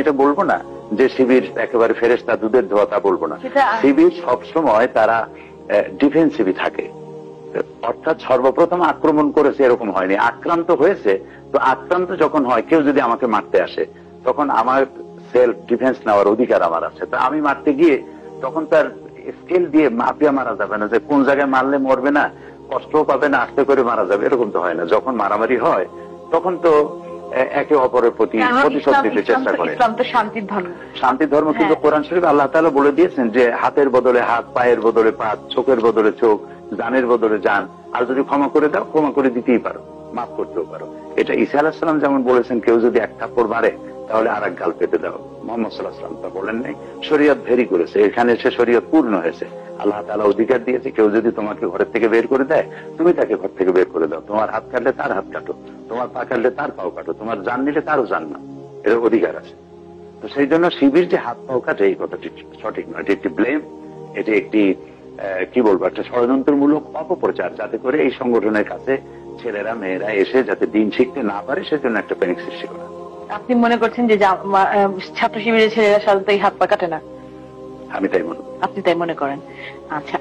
এটা বলবো না যে শিবির একেবারে ফেরেশতা দুধের ধোয়া, তা বলবো না। শিবির সবসময় তারা ডিফেন্সিভই থাকে, অর্থাৎ সর্বপ্রথম আক্রমণ করেছে এরকম হয়নি, আক্রান্ত হয়েছে। তো আক্রান্ত যখন হয়, কেউ যদি আমাকে মারতে আসে, তখন আমার সেলফ ডিফেন্স নেওয়ার অধিকার আমার আছে। তো আমি মারতে গিয়ে তখন তার স্কেল দিয়ে মাপিয়া মারা যাবে না, যে কোন জায়গায় মারলে মরবে না, কষ্টও পাবে না, আস্তে করে মারা যাবে, এরকম তো হয় না। যখন মারামারি হয় তখন তো একে অপরের প্রতি প্রতিশোধ দিতে চেষ্টা করে। ইসলাম তো শান্তির ধর্ম, শান্তির ধর্ম। কিন্তু কোরআন শরীফে আল্লাহ তাআলা বলে দিয়েছেন যে হাতের বদলে হাত, পায়ের বদলে পা, চোখের বদলে চোখ, জানের বদলে জান, আর যদি ক্ষমা করে দাও, ক্ষমা করে দিতেই পারো, মাফ করতেও পারো। এটা ঈসা আলাইহিস সালাম যেমন বলেছেন, কেউ যদি এক থাপ্পড় মারে তাহলে আর এক গাল পেতে দাও। মুহাম্মদ সাল্লাল্লাহু আলাইহি ওয়াসাল্লাম তা বলেন নাই। শরীয়ত ভেরি করেছে, এখানে এসে শরীয়ত পূর্ণ হয়েছে। আল্লাহ তাআলা অধিকার দিয়েছে, কেউ যদি তোমাকে ঘরের থেকে বের করে দেয়, তুমি তাকে ঘর থেকে বের করে দাও। তোমার হাত কাটলে তার হাত কাটো, তোমার পা কাটলে তার পাও কাটো, তোমার জান নিলে তারও জান না, এর অধিকার আছে। তো সেই জন্য শিবির যে হাত পাও কাটে, এই কথাটি সঠিক নয়। এটি একটি ব্লেম, এটি একটি কি বলবো, একটা ষড়যন্ত্রমূলক অপপ্রচার, যাতে করে এই সংগঠনের কাছে ছেলেরা মেয়েরা এসে যাতে দিন শিখতে না পারে, সেজন্য একটা প্যানিক সৃষ্টি করা। আপনি মনে করছেন যে ছাত্র শিবিরের ছেলেরা সাধারণত এই হাত পা কাটে না? আমি তাই মনে করি। আপনি তাই মনে করেন? আচ্ছা।